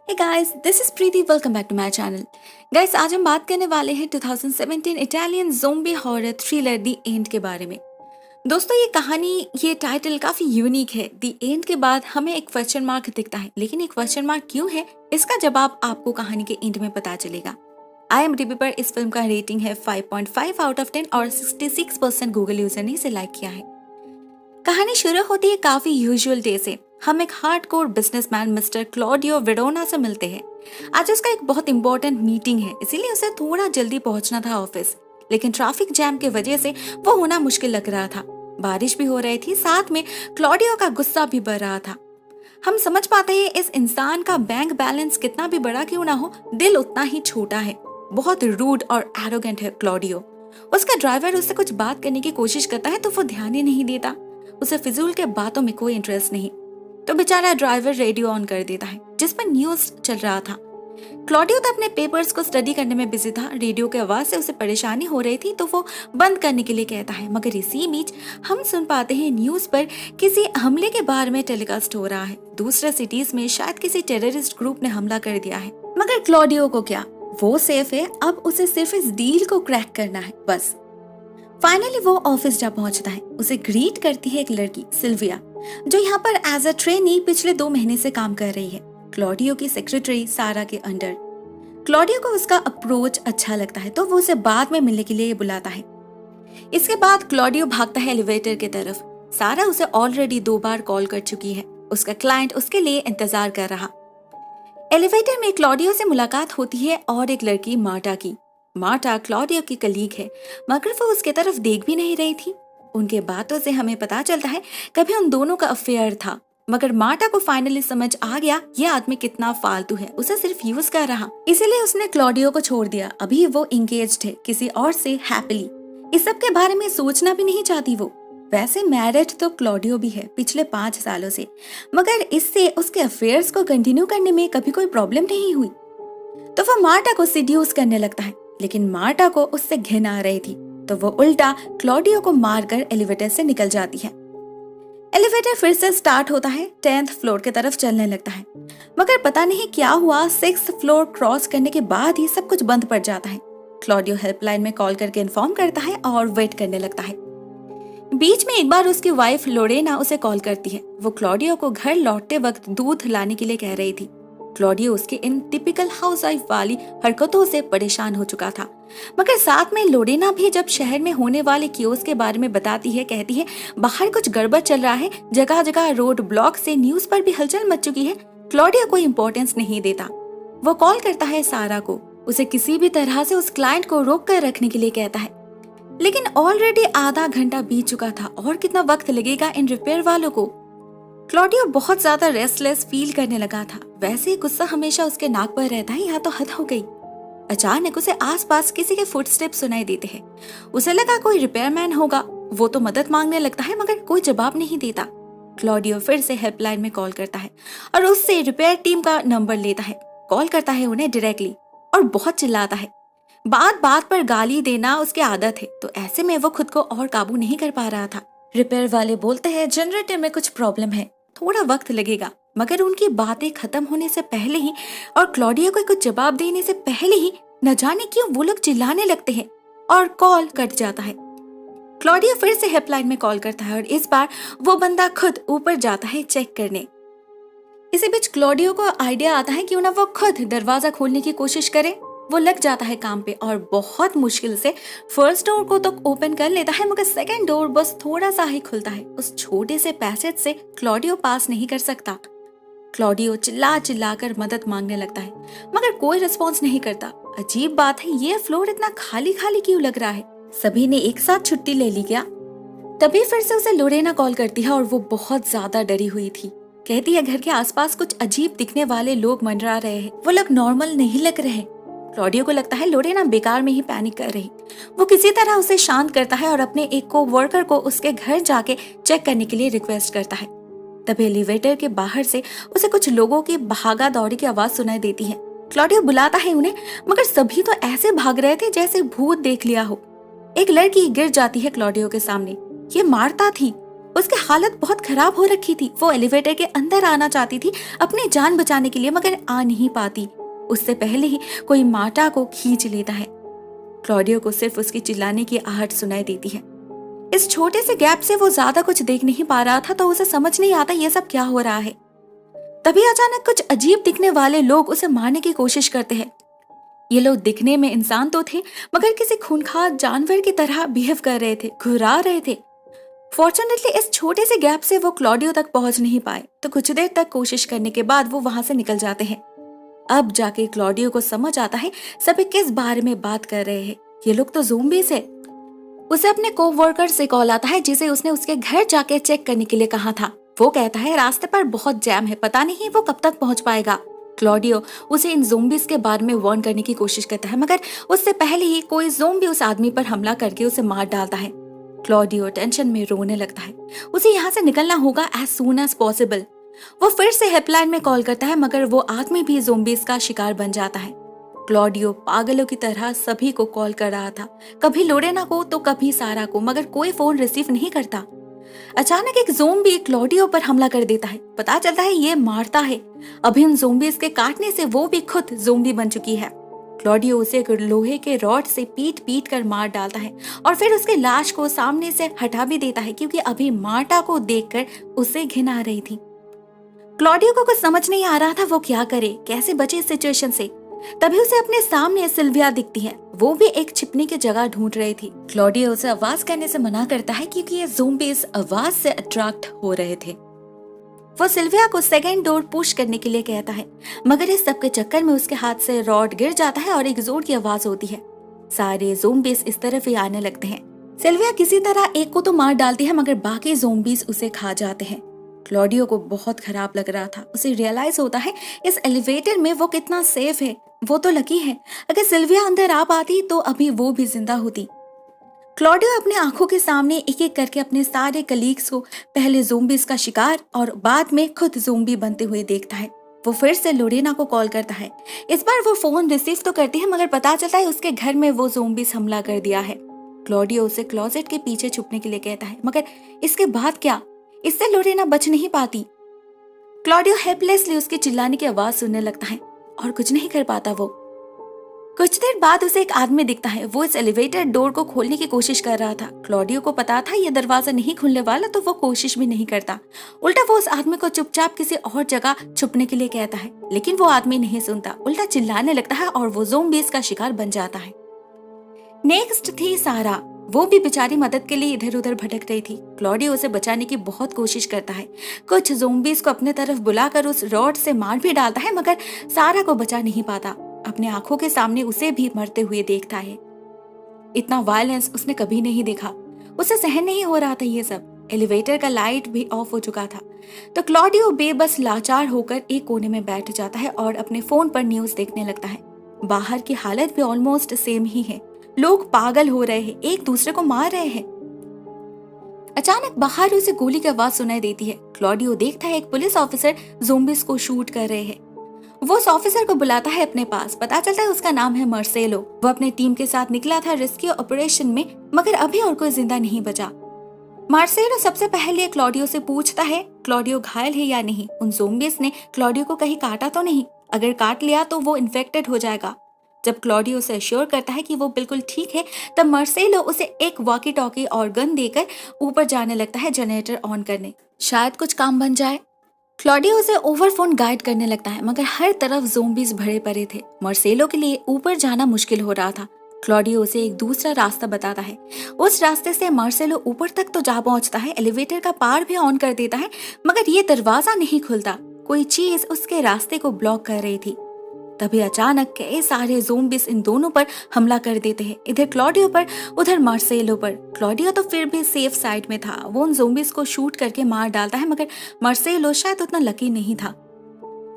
Hey guys, this is Preeti. Welcome back to my channel. Guys, आज हम बात करने वाले हैं 2017 Italian zombie horror thriller the end के बारे में। दोस्तों, ये टाइटल काफी यूनिक है। द एंड के बाद हमें एक क्वेश्चन मार्क दिखता है, लेकिन ये क्वेश्चन मार्क क्यों है, इसका जवाब आपको कहानी के एंड में पता चलेगा। IMDb पर इस फिल्म का रेटिंग है 5.5 आउट ऑफ 10 और 66% गूगल यूजर ने इसे लाइक किया है। कहानी शुरू होती है काफी यूजुअल डे से। हम एक hardcore businessman mister Claudio Verona से मिलते हैं। आज उसका एक बहुत इंपॉर्टेंट मीटिंग है, इसीलिए उसे थोड़ा जल्दी पहुंचना था ऑफिस, लेकिन ट्रैफिक जैम की वजह से वो होना मुश्किल लग रहा था। बारिश भी हो रही थी, साथ में क्लॉडियो का गुस्सा भी बढ़ रहा था। हम समझ पाते हैं इस इंसान का बैंक बैलेंस कितना भी बड़ा क्यों ना हो, दिल उतना ही छोटा है। बहुत रूड और एरोगेंट है क्लॉडियो। उसका ड्राइवर उससे कुछ बात करने की कोशिश करता है तो वो ध्यान ही नहीं देता। उसे फिजूल के बातों में कोई इंटरेस्ट नहीं, तो बेचारा ड्राइवर रेडियो ऑन कर देता है जिस पर न्यूज चल रहा था। क्लॉडियो तो अपने पेपर्स को स्टडी करने में बिजी था। रेडियो की आवाज से उसे परेशानी हो रही थी तो वो बंद करने के लिए कहता है, मगर इसी बीच हम सुन पाते हैं न्यूज पर किसी हमले के बारे में टेलीकास्ट हो रहा है। दूसरे सिटीज में शायद किसी टेररिस्ट ग्रुप ने हमला कर दिया है। मगर क्लॉडियो को क्या, वो सेफ है। अब उसे सिर्फ इस डील को क्रैक करना है, बस। फाइनली वो ऑफिस जा पहुंचता है। उसे ग्रीट करती है एक लड़की, सिल्विया, जो यहाँ पर एज अ ट्रेनी पिछले 2 महीने से काम कर रही है, क्लॉडियो की सेक्रेटरी सारा के अंडर। क्लॉडियो को उसका अप्रोच अच्छा लगता है तो वो उसे बाद में मिलने के लिए बुलाता है। इसके बाद क्लॉडियो भागता है एलिवेटर की तरफ। सारा उसे ऑलरेडी 2 बार कॉल कर चुकी है। उसका क्लाइंट उसके लिए इंतजार कर रहा। एलिवेटर में क्लॉडियो से मुलाकात होती है और एक लड़की मार्टा की। मार्टा क्लॉडियो की कलीग है, मगर वो उसके तरफ देख भी नहीं रही थी। उनके बातों से हमें पता चलता है कभी उन दोनों का अफेयर था, मगर मार्टा को फाइनली समझ आ गया ये आदमी कितना फालतू है, उसे सिर्फ यूज कर रहा, इसीलिए उसने क्लॉडियो को छोड़ दिया। अभी वो इंगेज्ड है किसी और से हैप्पीली। इस सब के बारे में सोचना भी नहीं चाहती वो। वैसे मैरिड तो क्लॉडियो भी है पिछले 5 सालों से, मगर इससे उसके अफेयर्स को कंटिन्यू करने में कभी कोई प्रॉब्लम नहीं हुई। तो वो मार्टा को सीड्यूस करने लगता है, लेकिन मार्टा को उससे घिन आ रही थी, तो वो उल्टा क्लॉडियो को मारकर एलिवेटर से निकल जाती है। एलिवेटर फिर से स्टार्ट होता है, 10th फ्लोर की तरफ चलने लगता है, मगर पता नहीं क्या हुआ, 6th फ्लोर क्रॉस करने के बाद ही सब कुछ बंद पड़ जाता है। क्लॉडियो हेल्पलाइन में कॉल करके इन्फॉर्म करता है और वेट करने लगता है। बीच में एक बार उसकी वाइफ लोरेना उसे कॉल करती है। वो क्लॉडियो को घर लौटते वक्त दूध लाने के लिए कह रही थी। क्लॉडियो उसके इन टिपिकल हाउसवाइफ वाली हरकतों से परेशान हो चुका था, मगर साथ में लोरेना भी जब शहर में होने वाले कियोस्क के बारे में बताती है, कहती है बाहर कुछ गड़बड़ चल रहा है, जगह जगह रोड ब्लॉक से न्यूज पर भी हलचल मच चुकी है। क्लॉडियो कोई इंपॉर्टेंस नहीं देता। वो कॉल करता है सारा को, उसे किसी भी तरह से उस क्लाइंट को रोक कर रखने के लिए कहता है, लेकिन ऑलरेडी आधा घंटा बीत चुका था और कितना वक्त लगेगा इन रिपेयर वालों को। क्लॉडियो बहुत ज्यादा रेस्टलेस फील करने लगा था। वैसे ही गुस्सा हमेशा उसके नाक पर रहता है, यहाँ तो हद हो गई। अचानक उसे आसपास किसी के फुटस्टेप्स सुनाई देते हैं। उसे लगा कोई रिपेयरमैन होगा। वो तो मदद मांगने लगता है, मगर कोई जवाब नहीं देता। क्लॉडियो फिर से हेल्पलाइन में कॉल करता है और उससे रिपेयर टीम का नंबर लेता है। कॉल करता है उन्हें डायरेक्टली और बहुत चिल्लाता है। बात बात पर गाली देना उसकी आदत है, तो ऐसे में वो खुद को और काबू नहीं कर पा रहा था। रिपेयर वाले बोलते हैं जनरेटर में कुछ प्रॉब्लम है, थोड़ा वक्त लगेगा, मगर उनकी बातें खत्म होने से पहले ही और क्लॉडियो को कुछ जवाब देने से पहले ही न जाने क्यों वो लोग चिल्लाने लगते हैं और कॉल कट जाता है। क्लॉडियो फिर से हेल्पलाइन में कॉल करता है और इस बार वो बंदा खुद ऊपर जाता है चेक करने। इसी बीच क्लॉडियो को आइडिया आता है क्यों ना वो खुद दरवाजा खोलने की कोशिश करे। वो लग जाता है काम पे और बहुत मुश्किल से फर्स्ट डोर को तो ओपन कर लेता है, मगर सेकंड डोर बस थोड़ा सा ही खुलता है। उस छोटे से पैसेज से क्लॉडियो पास नहीं कर सकता। क्लॉडियो चिल्ला चिल्ला कर मदद मांगने लगता है, मगर कोई रिस्पॉन्स नहीं करता। अजीब बात है, ये फ्लोर इतना खाली खाली क्यों लग रहा है? सभी ने एक साथ छुट्टी ले ली क्या? तभी फिर से उसे लोरेना कॉल करती है और वो बहुत ज्यादा डरी हुई थी। कहती है घर के आसपास कुछ अजीब दिखने वाले लोग मंडरा रहे हैं, वो लोग नॉर्मल नहीं लग रहे। क्लॉडियो को लगता है लोरेना बेकार में ही पैनिक कर रही। वो किसी तरह उसे शांत करता है और अपने एक को वर्कर को उसके घर जाके चेक करने के लिए रिक्वेस्ट करता है। तभी एलिवेटर के बाहर से उसे कुछ लोगों की भागा दौड़ी की आवाज सुनाई देती है। क्लॉडियो बुलाता है उन्हें, मगर सभी तो ऐसे भाग रहे थे जैसे भूत देख लिया हो। एक लड़की गिर जाती है क्लॉडियो के सामने। ये मार्ता थी। उसकी हालत बहुत खराब हो रखी थी। वो एलिवेटर के अंदर आना चाहती थी अपनी जान बचाने के लिए, मगर आ नहीं पाती। उससे पहले ही कोई मार्टा को खींच लेता है। क्लॉडियो को सिर्फ उसकी चिल्लाने की आहट सुनाई देती है। इस छोटे से गैप से वो ज्यादा कुछ देख नहीं पा रहा था, तो उसे समझ नहीं आता ये सब क्या हो रहा है। तभी अचानक कुछ अजीब दिखने वाले लोग उसे मारने की कोशिश करते हैं। ये लोग दिखने में इंसान तो थे, मगर किसी खूंखार जानवर की तरह बिहेव कर रहे थे, घुरा रहे थे। फॉर्चुनेटली इस छोटे से गैप से वो क्लॉडियो तक पहुंच नहीं पाए, तो कुछ देर तक कोशिश करने के बाद वो वहां से निकल जाते हैं। अब जाके क्लॉडियो को समझ आता है सभी किस बारे में बात कर रहे हैं। ये लोग तो ज़ोंबीज है। उसे अपने कोवर्कर से कॉल आता है, जिसे उसने उसके घर जाके चेक करने के लिए कहा था। वो कहता है रास्ते पर बहुत जैम है, पता नहीं वो कब तक पहुंच पाएगा। क्लॉडियो उसे इन ज़ोंबीज के बारे में वार्न करने की कोशिश करता है, मगर उससे पहले ही कोई ज़ोंबी उस आदमी पर हमला करके उसे मार डालता है। क्लॉडियो टेंशन में रोने लगता है। उसे यहाँ से निकलना होगा एज सून एज पॉसिबल। वो फिर से हेल्पलाइन में कॉल करता है, मगर वो आदमी भी ज़ोंबीज का शिकार बन जाता है। क्लॉडियो पागलों की तरह सभी को कॉल कर रहा था, कभी लोरेना को तो कभी सारा को, मगर कोई फोन रिसीव नहीं करता। अचानक एक ज़ोंबी क्लॉडियो पर हमला कर देता है। पता चलता है ये मारता है। अभी उन ज़ोंबीज के काटने से वो भी खुद ज़ोंबी बन चुकी है। क्लॉडियो उसे एक लोहे के रॉड से पीट पीट कर मार डालता है और फिर उसके लाश को सामने से हटा भी देता है, क्योंकि अभी मार्टा को देखकर उसे घिन आ रही थी। क्लॉडियो को कुछ समझ नहीं आ रहा था वो क्या करे, कैसे बचे इस सिचुएशन से। तभी उसे अपने सामने सिल्विया दिखती है। वो भी एक छिपने की जगह ढूंढ रही थी। क्लॉडियो उसे आवाज करने से मना करता है, क्योंकि ये ज़ोंबीज आवाज से अट्रैक्ट हो रहे थे। वो सिल्विया को सेकेंड डोर पुश करने के लिए कहता है, मगर इस सब के चक्कर में उसके हाथ से रॉड गिर जाता है और एक जोर की आवाज होती है। सारे ज़ोंबीज इस तरफ ही आने लगते हैं। सिल्विया किसी तरह एक को तो मार डालती है, मगर बाकी ज़ोंबीज उसे खा जाते हैं। क्लॉडियो को बहुत खराब लग रहा था। उसे रियलाइज होता है इस एलिवेटर में वो कितना सेफ है। वो तो लकी है, अगर सिल्विया अंदर आ पाती तो अभी वो भी जिंदा होती। क्लॉडियो अपने आंखों के सामने एक एक करके अपने सारे कलीग्स को पहले ज़ोंबीज का शिकार और बाद में खुद ज़ोंबी बनते हुए देखता है। वो फिर से लोरेना को कॉल करता है। इस बार वो फोन रिसीव तो करती है, मगर पता चलता है उसके घर में वो ज़ोंबीज हमला कर दिया है। क्लॉडियो उसे क्लोजेट के पीछे छुपने के लिए कहता है, मगर इसके बाद क्या? इससे लोरेना बच नहीं पाती। क्लॉडियो हेल्पलेसली उसके चिल्लाने की आवाज सुनने लगता है और कुछ नहीं कर पाता। वो कुछ देर बाद उसे एक आदमी दिखता है। वो इस एलिवेटर डोर को खोलने की कोशिश कर रहा था। क्लॉडियो को पता था ये दरवाजा नहीं खुलने वाला, तो वो कोशिश भी नहीं करता। उल्टा वो उस आदमी को चुपचाप किसी और जगह छुपने के लिए कहता है, लेकिन वो आदमी नहीं सुनता, उल्टा चिल्लाने लगता है और वो ज़ोंबीज का शिकार बन जाता है। नेक्स्ट थी सारा। वो भी बेचारी मदद के लिए इधर उधर भटक रही थी। क्लॉडियो उसे बचाने की बहुत कोशिश करता है। कुछ ज़ोंबीज को अपने तरफ बुलाकर उस रॉड से मार भी डालता है, मगर सारा को बचा नहीं पाता। अपने आंखों के सामने उसे भी मरते हुए देखता है। इतना वायलेंस उसने कभी नहीं देखा। उसे सहन नहीं हो रहा था ये सब। एलिवेटर का लाइट भी ऑफ हो चुका था, तो क्लॉडियो बेबस लाचार होकर एक कोने में बैठ जाता है और अपने फोन पर न्यूज देखने लगता है। बाहर की हालत भी ऑलमोस्ट सेम ही है। लोग पागल हो रहे हैं, एक दूसरे को मार रहे हैं। अचानक बाहर उसे गोली की आवाज सुनाई देती है। क्लॉडियो देखता है एक पुलिस ऑफिसर ज़ोंबीज को शूट कर रहे हैं। वो उस ऑफिसर को बुलाता है अपने पास। पता चलता है उसका नाम है मार्सेलो। वो अपने टीम के साथ निकला था रेस्क्यू ऑपरेशन में, मगर अभी और कोई जिंदा नहीं बचा। मार्सेलो सबसे पहले क्लॉडियो से पूछता है क्लॉडियो घायल है या नहीं, उन ज़ोंबीज ने क्लॉडियो को कहीं काटा तो नहीं, अगर काट लिया तो वो इन्फेक्टेड हो जाएगा। जब क्लॉडियो उसे अश्योर करता है कि वो बिल्कुल ठीक है, तब मार्सेलो उसे एक वॉकी टॉकी और गन देकर ऊपर जाने लगता है जनरेटर ऑन करने, शायद कुछ काम बन जाए। क्लॉडियो उसे ओवरफोन गाइड करने लगता है, मगर हर तरफ ज़ोंबीज भरे पड़े थे। मार्सेलो के लिए ऊपर जाना मुश्किल हो रहा था। क्लॉडियो उसे एक दूसरा रास्ता बताता है। उस रास्ते से मार्सेलो ऊपर तक तो जा पहुंचता है, एलिवेटर का पार भी ऑन कर देता है, मगर ये दरवाजा नहीं खुलता। कोई चीज उसके रास्ते को ब्लॉक कर रही थी। तभी अचानक कई सारे ज़ोंबीज इन दोनों पर हमला कर देते हैं, इधर क्लॉडियो पर उधर मार्सेलो पर। क्लॉडियो तो फिर भी सेफ साइड में था। वो उन ज़ोंबीज को शूट करके मार डालता है, मगर मार्सेलो शायद उतना लकी नहीं था।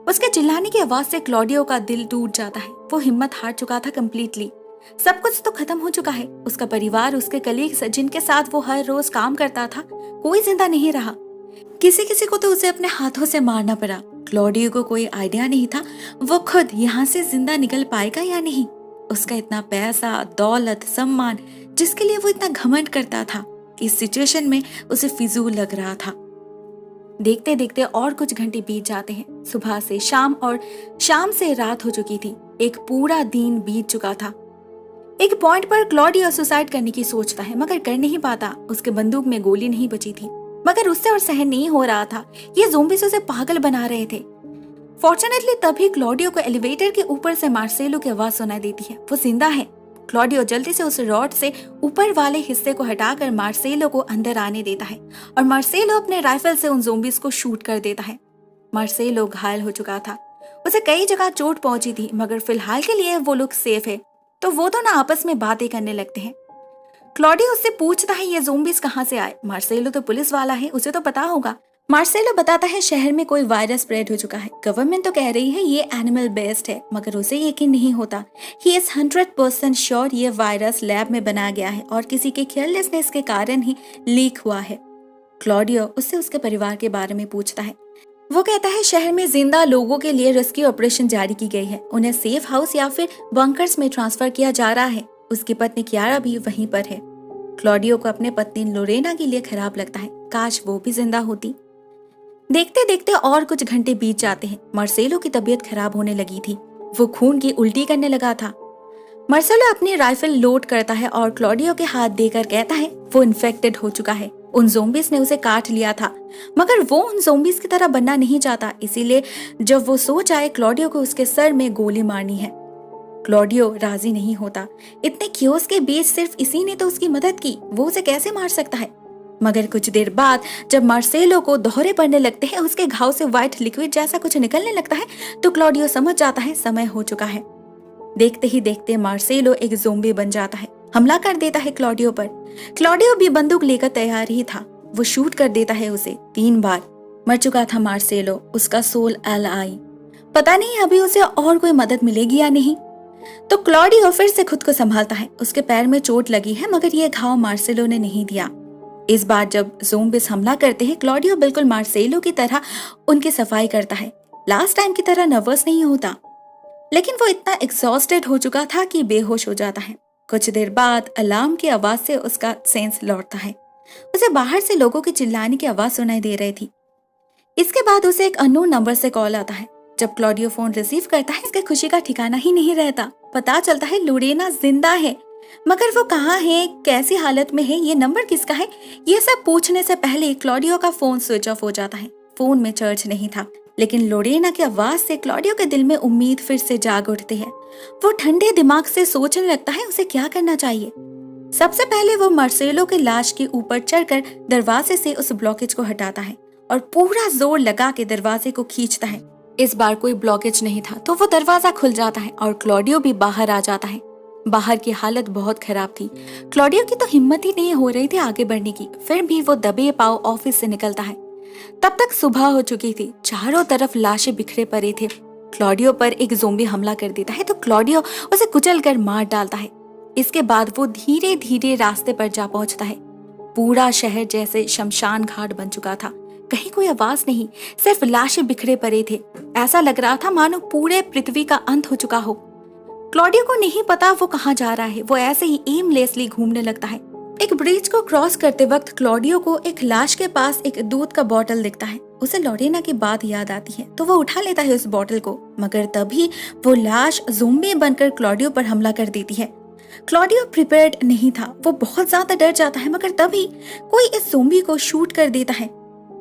उसके चिल्लाने की आवाज से क्लॉडियो का दिल टूट जाता है। वो हिम्मत हार चुका था कंप्लीटली। सब कुछ तो खत्म हो चुका है। उसका परिवार, उसके कलीग्स जिनके साथ वो हर रोज काम करता था, कोई जिंदा नहीं रहा। किसी किसी को तो उसे अपने हाथों से मारना पड़ा। क्लॉडियो को कोई आइडिया नहीं था वो खुद यहाँ से जिंदा निकल पाएगा या नहीं। उसका इतना पैसा, दौलत, सम्मान, जिसके लिए वो इतना घमंड करता था, इस सिचुएशन में उसे फिजूल लग रहा था। देखते देखते और कुछ घंटे बीत जाते हैं। सुबह से शाम और शाम से रात हो चुकी थी। एक पूरा दिन बीत चुका था। एक पॉइंट पर क्लॉडियो सुसाइड करने की सोचता है, मगर कर नहीं पाता। उसके बंदूक में गोली नहीं बची थी, मगर उससे और सहन नहीं हो रहा था। ये ज़ोंबीज़ उसे पागल बना रहे थे। फॉर्चुनेटली तभी क्लॉडियो को एलिवेटर के ऊपर से मार्सेलो की आवाज सुनाई देती है। वो जिंदा है। क्लॉडियो जल्दी से उस रॉड से ऊपर वाले हिस्से को हटाकर मार्सेलो को अंदर आने देता है और मार्सेलो अपने राइफल से उन ज़ोंबीज को शूट कर देता है। मार्सेलो घायल हो चुका था। उसे कई जगह चोट पहुंची थी, मगर फिलहाल के लिए वो लोग सेफ है। तो वो दोनों आपस में बातें करने लगते हैं। क्लॉडियो उससे पूछता है ये ज़ोंबीज कहाँ से आए। मार्सेलो तो पुलिस वाला है, उसे तो पता होगा। मार्सेलो बताता है शहर में कोई वायरस स्प्रेड हो चुका है। गवर्नमेंट तो कह रही है ये एनिमल बेस्ड है, मगर उसे यकीन नहीं होता। ही इज 100% श्योर ये वायरस लैब में बनाया गया है और किसी के केयरलेसनेस के कारण ही लीक हुआ है। क्लॉडियो उससे उसके परिवार के बारे में पूछता है। वो कहता है शहर में जिंदा लोगों के लिए रेस्क्यू ऑपरेशन जारी की गई है। उन्हें सेफ हाउस या फिर बंकर्स में ट्रांसफर किया जा रहा है। उसकी पत्नी कियारा भी वहीं पर है। क्लॉडियो को अपने पत्नी लोरेना के लिए खराब लगता है। काश वो भी जिंदा होती। देखते देखते और कुछ घंटे बीत जाते हैं। मार्सेलो की तबीयत खराब होने लगी थी। वो खून की उल्टी करने लगा था। मार्सेलो अपनी राइफल लोड करता है और क्लॉडियो के हाथ देकर कहता है वो इन्फेक्टेड हो चुका है। उन ज़ोंबीज ने उसे काट लिया था, मगर वो उन ज़ोंबीज की तरह बनना नहीं चाहता। इसीलिए जब वो सो जाए क्लॉडियो को उसके सर में गोली मारनी है। क्लॉडियो राजी नहीं होता। इतने क्योस के बीच सिर्फ इसी ने तो उसकी मदद की, वो उसे कैसे मार सकता है। मगर कुछ देर बाद जब मार्सेलो को दोहरे पड़ने लगते हैं, उसके घाव से व्हाइट लिक्विड जैसा कुछ निकलने लगता है, तो क्लॉडियो समझ जाता है समय हो चुका है। देखते ही देखते मार्सेलो एक ज़ोंबी बन जाता है। हमला कर देता है क्लॉडियो पर। क्लॉडियो भी बंदूक लेकर तैयार ही था। वो शूट कर देता है उसे 3 बार। मर चुका था मार्सेलो, उसका सोल LI। पता नहीं अभी उसे और कोई मदद मिलेगी या नहीं। तो क्लॉडियो फिर से खुद को संभालता है। उसके पैर में चोट लगी है, मगर ये घाव मार्सेलो ने नहीं दिया। इस बार जब ज़ोंबीज हमला करते हैं, क्लॉडियो बिल्कुल मार्सेलो की तरह उनकी सफाई करता है। लास्ट टाइम की तरह नर्वस नहीं होता, लेकिन वो इतना एग्जॉस्टेड हो चुका था कि बेहोश हो जाता है। कुछ देर बाद अलार्म की आवाज से उसका सेंस लौटता है। उसे बाहर से लोगों की चिल्लाने की आवाज सुनाई दे रही थी। इसके बाद उसे एक अननोन नंबर से कॉल आता है। जब क्लॉडियो फोन रिसीव करता है, इसके खुशी का ठिकाना ही नहीं रहता। पता चलता है लोरेना जिंदा है, मगर वो कहाँ है, कैसी हालत में है, ये नंबर किसका है, ये सब पूछने से पहले क्लॉडियो का फोन स्विच ऑफ हो जाता है। फोन में चार्ज नहीं था, लेकिन लोरेना की आवाज से क्लॉडियो के दिल में उम्मीद फिर से जाग उठती है। वो ठंडे दिमाग से सोचने लगता है उसे क्या करना चाहिए। सबसे पहले वो मार्सेलो के लाश के ऊपर चढ़कर दरवाजे से उस ब्लॉकेज को हटाता है और पूरा जोर लगा के दरवाजे को खींचता है। इस बार कोई ब्लॉकेज नहीं था, तो वो दरवाजा खुल जाता है और क्लॉडियो भी बाहर आ जाता है। बाहर की हालत बहुत खराब थी। क्लॉडियो की तो हिम्मत ही नहीं हो रही थी आगे बढ़ने की, फिर भी वो दबे पांव ऑफिस से निकलता है। तब तक सुबह हो चुकी थी। चारों तरफ लाशें बिखरे पड़े थे। क्लॉडियो पर एक ज़ोंबी हमला कर देता है, तो क्लॉडियो उसे कुचलकर मार डालता है। इसके बाद वो धीरे धीरे रास्ते पर जा पहुंचता है। पूरा शहर जैसे शमशान घाट बन चुका था। कहीं कोई आवाज नहीं, सिर्फ लाशें बिखरे पड़े थे। ऐसा लग रहा था मानो पूरे पृथ्वी का अंत हो चुका हो। क्लॉडियो को नहीं पता वो कहाँ जा रहा है। वो ऐसे ही एमलेसली घूमने लगता है। एक ब्रिज को क्रॉस करते वक्त क्लॉडियो को एक लाश के पास एक दूध का बोतल दिखता है। उसे लोरेना की बात याद आती है, तो वो उठा लेता है उस बोतल को, मगर तभी वो लाश ज़ोंबी बनकर क्लॉडियो पर हमला कर देती है। क्लॉडियो प्रिपेयर्ड नहीं था। वो बहुत ज्यादा डर जाता है, मगर तभी कोई इस ज़ोंबी को शूट कर देता है।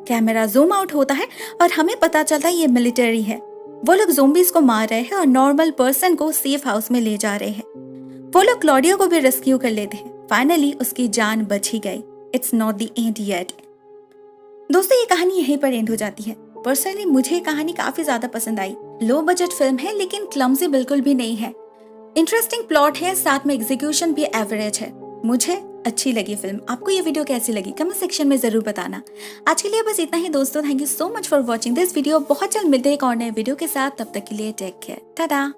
कैमरा जूम आउट होता है और हमें पता चलता है ये मिलिट्री है। वो लोग ज़ोंबीज को मार रहे हैं और नॉर्मल पर्सन को सेफ हाउस में ले जा रहे हैं। वो लोग क्लॉडियो को भी रेस्क्यू कर लेते हैं। फाइनली उसकी जान बच ही गई। It's not the end yet. दोस्तों, ये कहानी यहीं पर एंड हो जाती है। पर्सनली मुझे ये कहानी काफी ज्यादा पसंद आई। लो बजट फिल्म है, लेकिन क्लमजी बिल्कुल भी नहीं है। इंटरेस्टिंग प्लॉट है, साथ में एग्जीक्यूशन भी एवरेज है। मुझे अच्छी लगी फिल्म। आपको ये वीडियो कैसी लगी कमेंट सेक्शन में जरूर बताना। आज के लिए बस इतना ही दोस्तों। Thank you so much for watching this video. बहुत जल्द मिलते हैं एक और नए वीडियो के साथ। तब तक के लिए टेक केयर। टाटा।